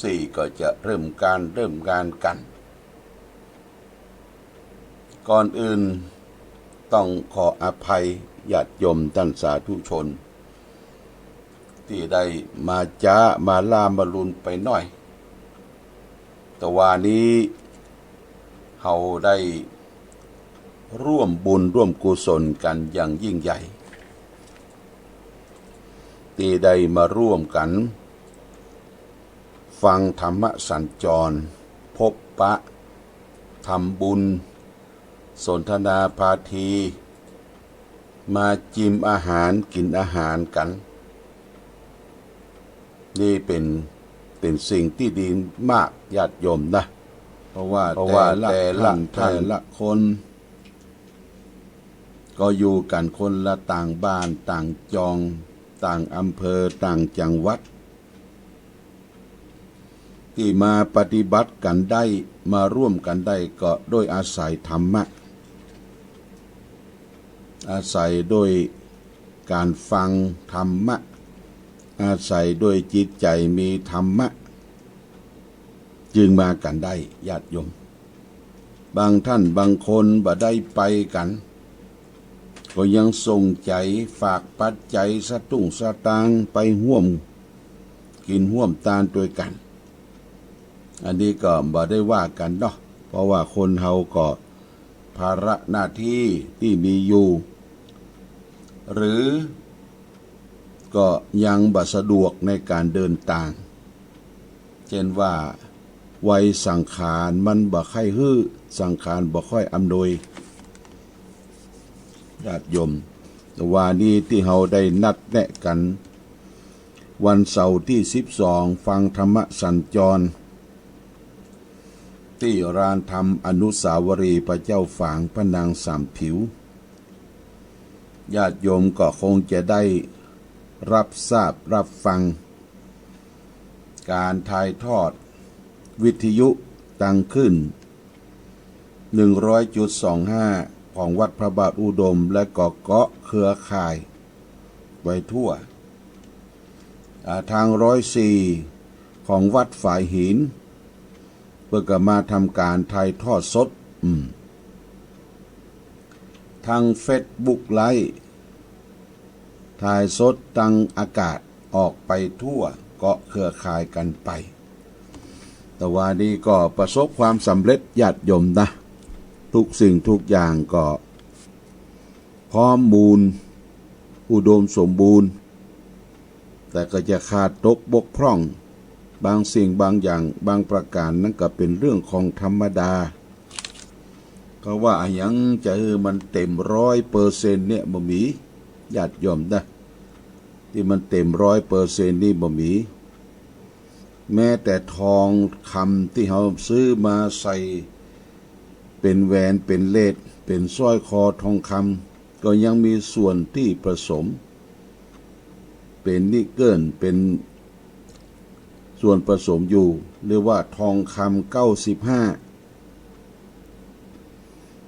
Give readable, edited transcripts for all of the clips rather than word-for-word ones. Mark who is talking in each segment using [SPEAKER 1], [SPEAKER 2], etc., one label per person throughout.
[SPEAKER 1] 14ก็จะเริ่มงานกันก่อนอื่นต้องขออภัยญาติโยมท่านสาธุชนที่ได้มาจ้ามาลามาลุนไปหน่อยแต่ว่านี้เราได้ร่วมบุญร่วมกุศลกันอย่างยิ่งใหญ่ที่ได้มาร่วมกันฟังธรรมสัญจรพบปะทำบุญสนทนาพาทีมาจิมอาหารกินอาหารกันนี่เป็นสิ่งที่ดีมากญาติโยมนะเพราะว่าแต่ละคนก็อยู่กันคนละต่างบ้านต่างจองต่างอำเภอต่างจังหวัดที่มาปฏิบัติกันได้มาร่วมกันได้ก็โดยอาศัยธรรมะอาศัยโดยการฟังธรรมะอาศัยโดยจิตใจมีธรรมะจึงมากันได้ญาติโยมบางท่านบางคนบ่ได้ไปกันก็ยังส่งใจฝากปัจจัยสตุ้งสตางค์ไปร่วมกินร่วมทานด้วยกันอันนี้ก็บ่ได้ว่ากันเนาะเพราะว่าคนเฮาก็ภาระหน้าที่ที่มีอยู่หรือก็ยังบ่สะดวกในการเดินทางเช่นว่าวัยสังขารมันบ่ค่อยฮื้อสังขารบ่ค่อยอำนวยญาติโยมแต่ว่านี้ที่เฮาได้นัดแนะกันวันเสาร์ที่12ฟังธรรมสัญจรที่ร้านธรรมอนุสาวรีย์พระเจ้าฝางพระนางสามผิวญาติโยมก็คงจะได้รับทราบรับฟังการถ่ายทอดวิทยุตั้งขึ้น 100.25 ของวัดพระบาทอุดมและเกาะเครือข่ายไว้ทั่วทาง104ของวัดฝายหินเพื่อก็มาทำการถ่ายทอดสดทางเฟซบุ๊กไลฟ์ถ่ายสดทางอากาศออกไปทั่วเกาะเครือข่ายกันไปแต่ว่านี้ก็ประสบความสำเร็จญาติโยมนะทุกสิ่งทุกอย่างก็พร้อมมูลอุดมสมบูรณ์แต่ก็จะขาดตกบกพร่องบางสิ่งบางอย่างบางประการนั่นก็เป็นเรื่องของธรรมดาก็ว่าอย่างจะมันเต็ม100%เนี่ยบ่มีญาติโยมนะที่มันเต็ม100%นี่บ่มีแม้แต่ทองคำที่เขาซื้อมาใส่เป็นแหวนเป็นเลสเป็นสร้อยคอทองคำก็ยังมีส่วนที่ผสมเป็นนิกเกิลเป็นส่วนผสมอยู่เรียกว่าทองคำ95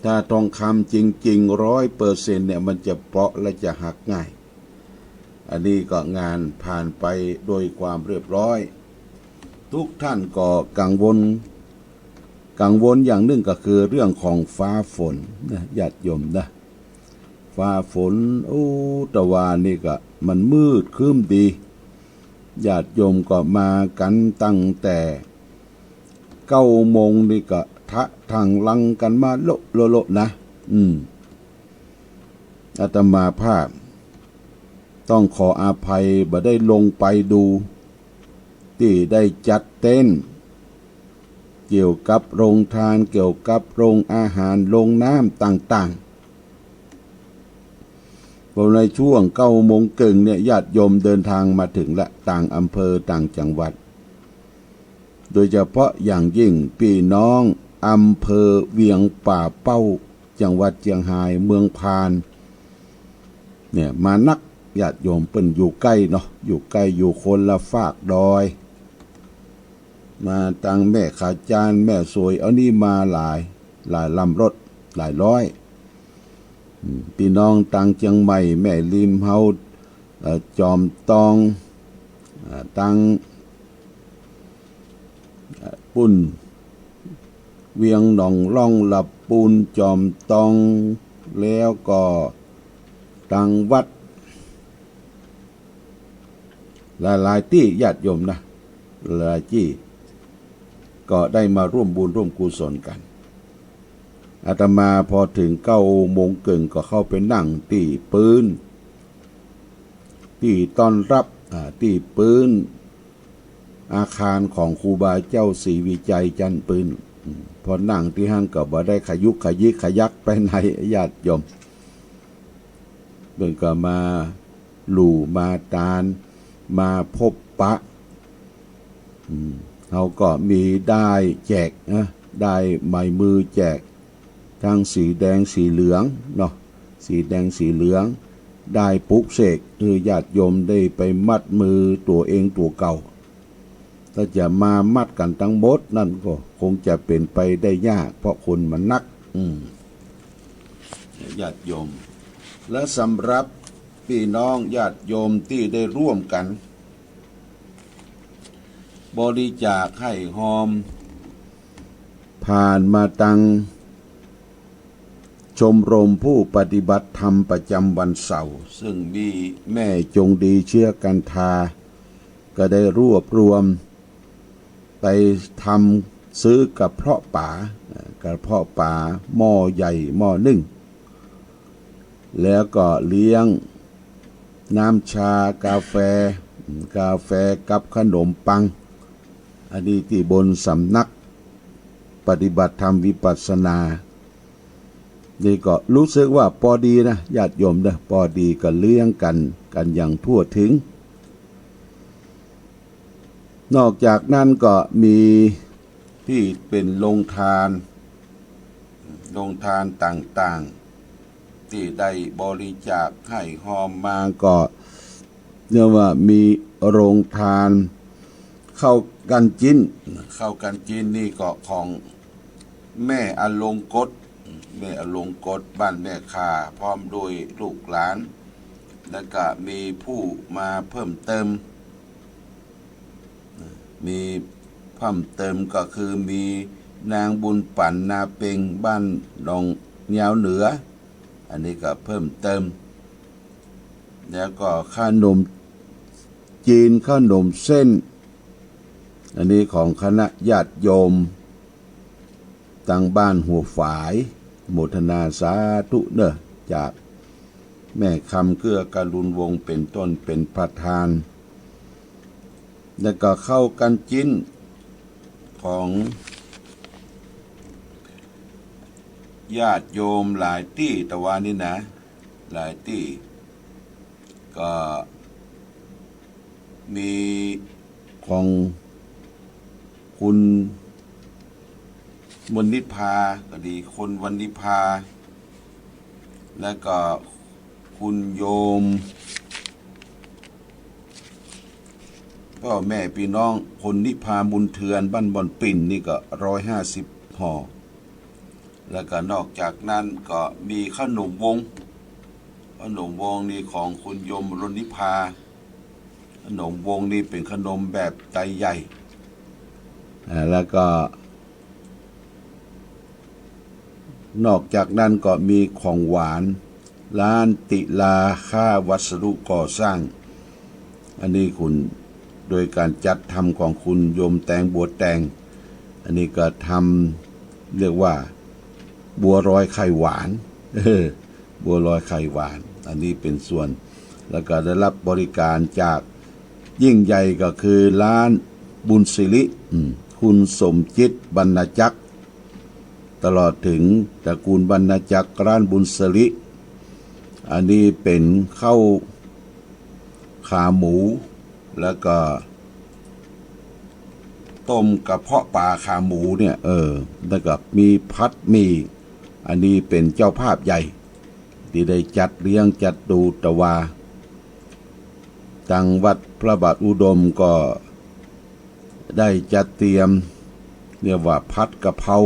[SPEAKER 1] ถ้าทองคำจริงๆ100%เนี่ยมันจะเปราะและจะหักง่ายอันนี้ก็งานผ่านไปโดยความเรียบร้อยทุกท่านก็กังวลอย่างหนึ่งก็คือเรื่องของฟ้าฝนนะญาติโยมนะฟ้าฝนตะวันนี่ก็มันมืดครึ้มดีญาติโยมก็มากันตั้งแต่9 โมงนี่ก็ทะทางลังกันมาโลนะอาตมาภาพต้องขออาภัยบ่ได้ลงไปดูที่ได้จัดเต้นเกี่ยวกับโรงทานเกี่ยวกับโรงอาหารโรงน้ำต่างๆพอในช่วง9 โมงครึ่งเนี่ยญาติโยมเดินทางมาถึงละต่างอำเภอต่างจังหวัดโดยเฉพาะอย่างยิ่งพี่น้องอำเภอเวียงป่าเป้าจังหวัดเชียงรายเมืองพานเนี่ยมานักญาติโยมเปิ้นอยู่ใกล้เนาะอยู่ใกล้อยู่คนละฝากดอยมาตังแม่ขาจานแม่สวยเอานี่มาหลายลำรถหลายร้อยพี่น้องตังเชียงใหม่แม่ริมเฮาจอมตองตัง ปุ้นเวียงหนองล่องหลับปูนจอมตองแล้วก็ตังวัดหลายๆที่ญาติโยมนะหลายที่ก็ได้มาร่วมบุญร่วมกุศลกันอาตมาพอถึง9 โมงเกินก็เข้าไปนั่งที่ปืนที่ต้อนรับที่ปืนอาคารของครูบาเจ้าศรีวิจัยจันทร์ปืนพอนั่งที่ห้างก็บ่ได้ขยุกขยิกขยักไปในญาติโยมเพิ่นก็มาหลู่มาตานมาพบปะเขาก็มีได้แจกนะได้ไม้มือแจกทั้งสีแดงสีเหลืองเนาะสีแดงสีเหลืองได้ปลุกเสกญาติโยมได้ไปมัดมือตัวเองตัวเก่าถ้าจะมามัดกันทั้งหมดนั่นก็คงจะเป็นไปได้ยากเพราะคนมันนักญาติโยมและสำหรับพี่น้องญาติโยมที่ได้ร่วมกันบริจาคให้หอมผ่านมาตังชมรมผู้ปฏิบัติธรรมประจำวันเสาร์ซึ่งมีแม่จงดีเชื่อกันทาก็ได้รวบรวมไปทำซื้อกระเพาะป่ากระเพาะป่าหม้อใหญ่หม้อนึ่งแล้วก็เลี้ยงน้ำชากาแฟกับขนมปังอันนี้ที่บนสำนักปฏิบัติธรรมวิปัสสนานี่ก็รู้สึกว่าพอดีนะญาติโยมนะพอดีก็เลี้ยงกันอย่างทั่วถึงนอกจากนั้นก็มีที่เป็นโรงทานต่างๆที่ได้บริจาคให้หอมมาก็เรียกว่ามีโรงทานเข้ากันจินนี่ก็ของแม่อลงกฎบ้านแม่คาพร้อมด้วยลูกหลานแล้วก็มีผู้มาเพิ่มเติมก็คือมีนางบุญปั่นนาเปงบ้านหนองยาวเหนืออันนี้ก็เพิ่มเติมแล้วก็ขนมจีนขนมเส้นอันนี้ของคณะญาติโยมตั้งบ้านหัวฝายโมทนาสาธุเนอะจากแม่คำเกื้อการุณวงศ์เป็นต้นเป็นประธานแล้วก็เข้ากันจิ้นของญาติโยมหลายที่ตะวันนี้นะหลายที่ก็มีของคุณวันนิพาก็ดีคนวันนิพาแล้วก็คุณโยมพ่อแม่พี่น้องคนนิพาบุญเทือนบ้านบอนปิ่นนี่ก็150 ห่อแล้วก็นอกจากนั้นก็มีขนมวงนี่ของคุณโยมรนิพาขนมวงนี่เป็นขนมแบบไตใหญ่แล้วก็นอกจากนั้นก็มีของหวานร้านติลาค่าวัสดุก่อสร้างอันนี้คุณโดยการจัดทำของคุณโยมแตงบัวแตงอันนี้ก็ทำเรียกว่าบัวลอยไข่หวานบัวลอยไข่หวานอันนี้เป็นส่วนแล้วก็ได้รับบริการจากยิ่งใหญ่ก็คือร้านบุญสิริคุณสมจิตบรรณจักรตลอดถึงตระกูลบรรณจักรร้านบุญสิริอันนี้เป็นข้าวขาหมูแล้วก็ต้มกระเพาะปลาขาหมูเนี่ยแล้วก็มีพัดมีอันนี้เป็นเจ้าภาพใหญ่ที่ได้จัดเลี้ยงจัดดูตะวาทางวัดพระบาทอุดมก็ได้จัดเตรียมเรียกว่าผัดกะเพรา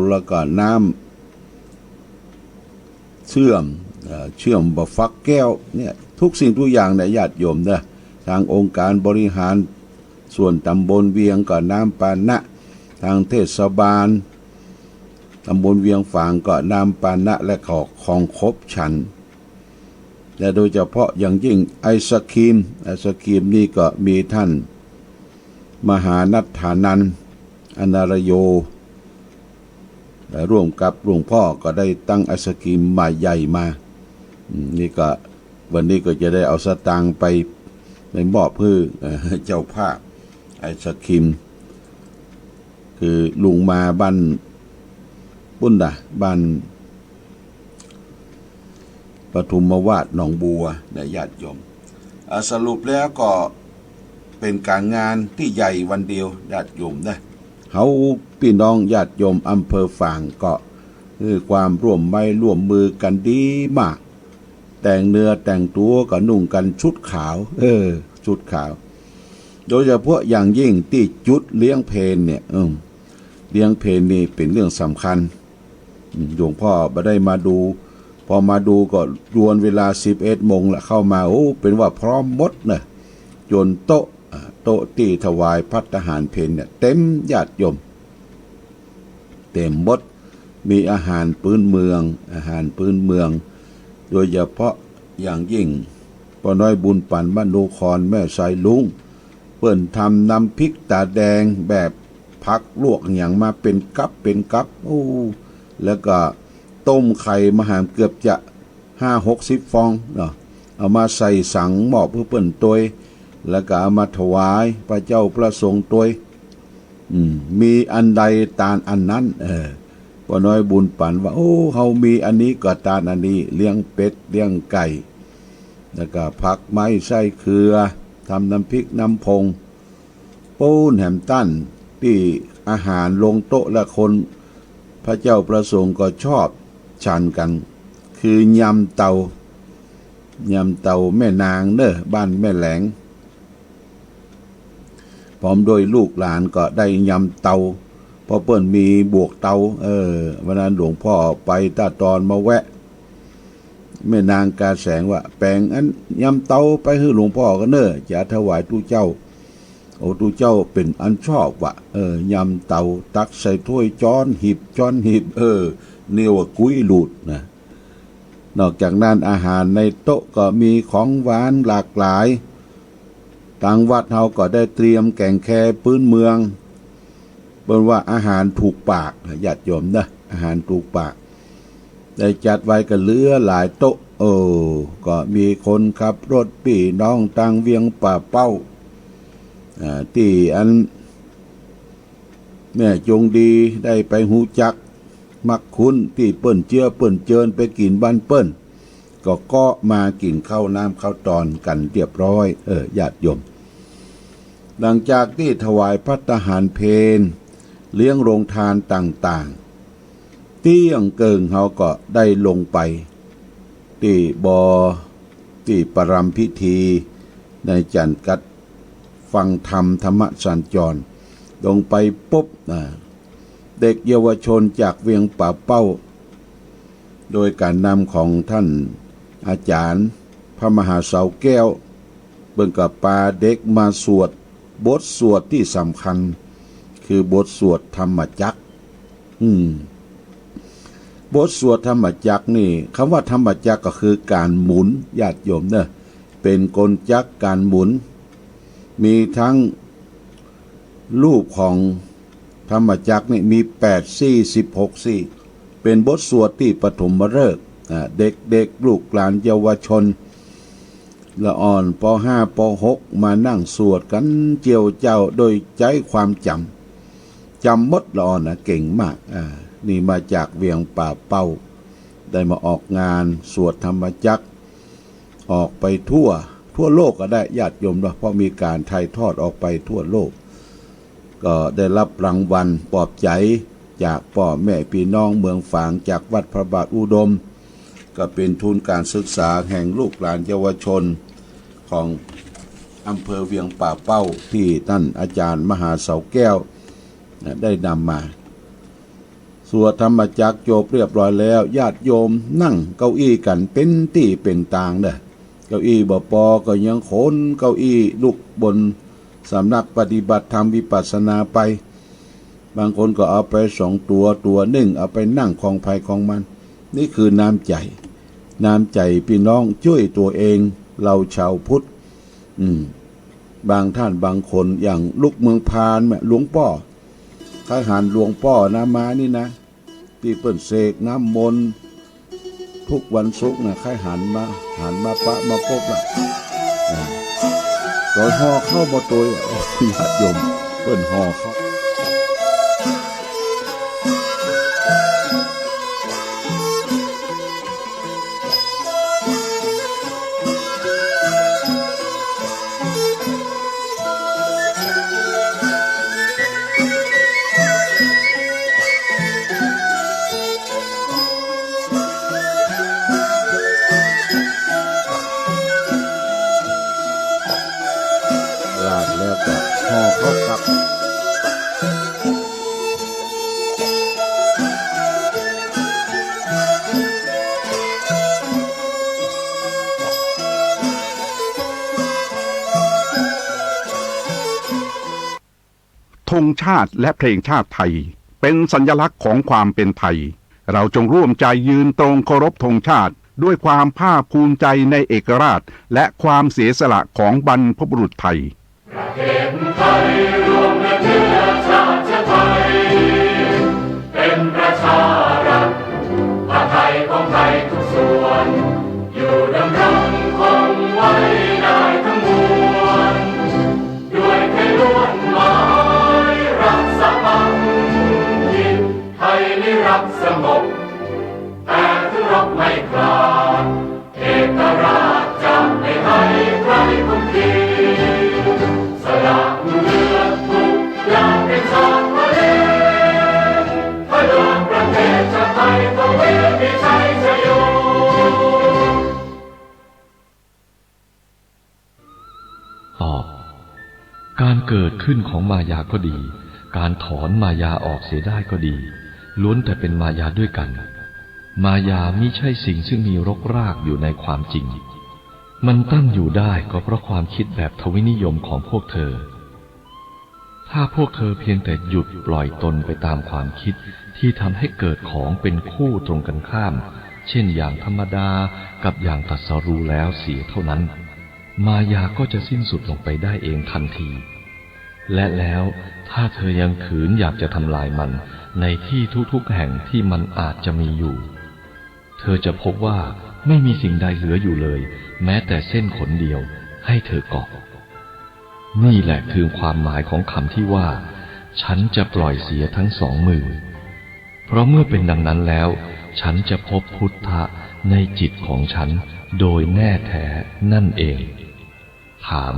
[SPEAKER 1] แล้วก็น้ำเชื่อมบะฟักแก้วเนี่ยทุกสิ่งทุกอย่างในญาติโยมเนี่ยทางองค์การบริหาร ส่วนตำบลเวียงก็น้ำปานะทางเทศบาลตำบลเวียงฝางก็น้ำปานะและของครบฉันและโดยเฉพาะอย่างยิ่งไอศครีมนี่ก็มีท่านมหานัฏฐานันท์อนาลโยและร่วมกับหลวงพ่อก็ได้ตั้งไอศกรีมมาใหญ่มานี่ก็วันนี้ก็จะได้เอาสตางค์ไปมอบเพื่อเจ้าภาพไอศกรีมคือลุงมาบ้านปุ้นดะบ้านปทุมวาดหนองบัวและญาติโยมสรุปแล้วก็เป็นการงานที่ใหญ่วันเดียวญาติโยมนะเฮาพี่น้องญาติโยมอำเภอฝางก็คือความร่วมไม้ร่วมมือกันดีมากแต่งเนื้อแต่งตัวก็นุ่งกันชุดขาวชุดขาวโดยเฉพาะอย่างยิ่งที่จุดเลี้ยงเพลเนี่ยเลี้ยงเพลนี่เป็นเรื่องสำคัญหลวงพ่อมาได้มาดูพอมาดูก็รวนเวลา11 โมงละเข้ามาเป็นว่าพร้อมหมดนะจนโต๊ะที่ถวายภัตตาหารเพลเนี่ยเต็มญาติโยมเต็มหมดมีอาหารพื้นเมืองโดยเฉพาะอย่างยิ่งป้าน้อยบุญปันบ้านโนครแม่สายลุงเปิ้นทำน้ำพริกตาแดงแบบผักลวกอย่างมาเป็นกับแล้วก็ต้มไข่มหาเกือบจะ50-60 ฟองเนาะเอามาใส่สังหม้อเพื่อเปิ้นตัวยแล้วก็เอามาถวายพระเจ้าพระสงฆ์ตัวยมีอันใดตานอันนั้นป้าน้อยบุญปันว่าเฮามีอันนี้ก็ตานอันนี้เลี้ยงเป็ดเลี้ยงไก่แล้วก็ผักไม้ไส้เขือทำน้ำพริกน้ำพงปูนแหมตั้นที่อาหารลงโต๊ะและคนพระเจ้าประสงค์ก็ชอบฉันกันคือยำเตาแม่นางบ้านแม่แหลงพร้อมโดยลูกหลานก็ได้ยำเตาพอเปิ้นมีบวกเตาวันนั้นหลวงพ่อไปตาตอนมาแวะแม่นางกาแสงว่าแปลงอันยำเตาไปให้หลวงพ่อกันจะถวายตู้เจ้าตู้เจ้าเป็นอันชอบว่ะยำเตาตักใส่ถ้วยจ้อนหีบเนี่ยว่ากุ้ยหลุดนะนอกจากนั้นอาหารในโต๊ะก็มีของหวานหลากหลายทางวัดเฮาก็ได้เตรียมแกงแคพื้นเมืองเป็นว่าอาหารถูกปากญาติโยมนะอาหารถูกปากได้จัดไว้กันเหลือหลายโต๊ะก็มีคนขับรถพี่น้องตังเวียงป่าเป้าที่อันแม่จงดีได้ไปหูจักมักคุ้นที่เปิ้นเจิญไปกินบ้านเปิ้นก็มากินข้าวน้ำข้าวตอนกันเรียบร้อยญาติโยมหลังจากที่ถวายภัตตาหารเพลเลี้ยงโรงทานต่างๆเตี้ยงเกิงเฮาก็ได้ลงไปที่ปรำพิธีในจันกัดฟังธรรมสัญจรลงไปปุ๊บเด็กเยาวชนจากเวียงป่าเป้าโดยการนำของท่านอาจารย์พระมหาเสาแก้วเบิ่งกับปาเด็กมาสวดบทสวดที่สำคัญคือบทสวดธรรมจักรบทสวดธรรมจักรนี่คำว่าธรรมจักรก็คือการหมุนญาติโยมเป็นกลจักรการหมุนมีทั้งรูปของธรรมจักรนี่มี8 ซี่16 ซี่เป็นบทสวดที่ปฐมฤกษ์เด็กลูกหลานเยาวชนละอ่อนป.5 ป.6 มานั่งสวดกันเจียวเจ้าโดยใจความจำมดละอ่อนเก่งมากนี่มาจากเวียงป่าเป้าได้มาออกงานสวดธรรมจักรออกไปทั่วโลกก็ได้ญาติโยมเพราะมีการถ่ายทอดออกไปทั่วโลกก็ได้รับรางวัลปลอบใจจากพ่อแม่พี่น้องเมืองฝางจากวัดพระบาทอุดมก็เป็นทุนการศึกษาแห่งลูกหลานเยาวชนของอำเภอเวียงป่าเป้าที่ท่านอาจารย์มหาเสาแก้วได้นำมาสวดธรรมจักรจบเรียบร้อยแล้วญาติโยมนั่งเก้าอี้กันเป็นที่เป็นตางเก้าอี้บ่พอก็ยังขนเก้าอี้ลูกบน สำนักปฏิบัติธรรมวิปัสสนาไปบางคนก็เอาไป2 ตัวหนึ่งเอาไปนั่งของภัยของมันนี่คือน้ำใจพี่น้องช่วยตัวเองเราชาวพุทธบางท่านบางคนอย่างลูกเมืองพานแม่หลวงป่อทหารหลวงป่อนะมานี่นะที่เปิ้นเสกน้ำมนต์ทุกวันศุกร์นะใครหันมาปะมาพบละตอนห่อเข้ามาตัวญาติโยมเปิ้นห่อเข้าแล้วก็ห่อเข้ากับ
[SPEAKER 2] ธงชาติและเพลงชาติไทยเป็นสัญลักษณ์ของความเป็นไทยเราจงร่วมใจยืนตรงเคารพธงชาติด้วยความภาคภูมิใจในเอกราชและความเสียสละของบรรพบุรุษไทย
[SPEAKER 3] ประเทศไทยรวมและเชื้อชาติไทยเป็นประชารัฐผ้าไทยของไทยทุกส่วนอยู่ดำรงคงไว้ได้ทั้งมวลด้วยไทยล้วนหมายรักสมัครคิดไทยนิรักสงบแต่ถึงรบไม่กล้าเอกราชจะไม่ให้ใครคุมขีสละเลือดทุกอย่างเป็นชาติทะเลพลังประเทศชาติไทยทวีมีชัยชโย
[SPEAKER 4] ตอบการเกิดขึ้นของมายาก็ดีการถอนมายาออกเสียได้ก็ดีล้วนแต่เป็นมายาด้วยกันมายามิใช่สิ่งซึ่งมีรกรากอยู่ในความจริงมันตั้งอยู่ได้ก็เพราะความคิดแบบทวินิยมของพวกเธอถ้าพวกเธอเพียงแต่หยุดปล่อยตนไปตามความคิดที่ทำให้เกิดของเป็นคู่ตรงกันข้ามเช่นอย่างธรรมดากับอย่างตรัสรู้แล้วเสียเท่านั้นมายาก็จะสิ้นสุดลงไปได้เองทันทีและแล้วถ้าเธอยังขืนอยากจะทำลายมันในที่ทุกๆแห่งที่มันอาจจะมีอยู่เธอจะพบว่าไม่มีสิ่งใดเหลืออยู่เลยแม้แต่เส้นขนเดียวให้เธอเกาะนี่แหละคือความหมายของคำที่ว่าฉันจะปล่อยเสียทั้งสองมือเพราะเมื่อเป็นดังนั้นแล้วฉันจะพบพุทธะในจิตของฉันโดยแน่แท้นั่นเองถาม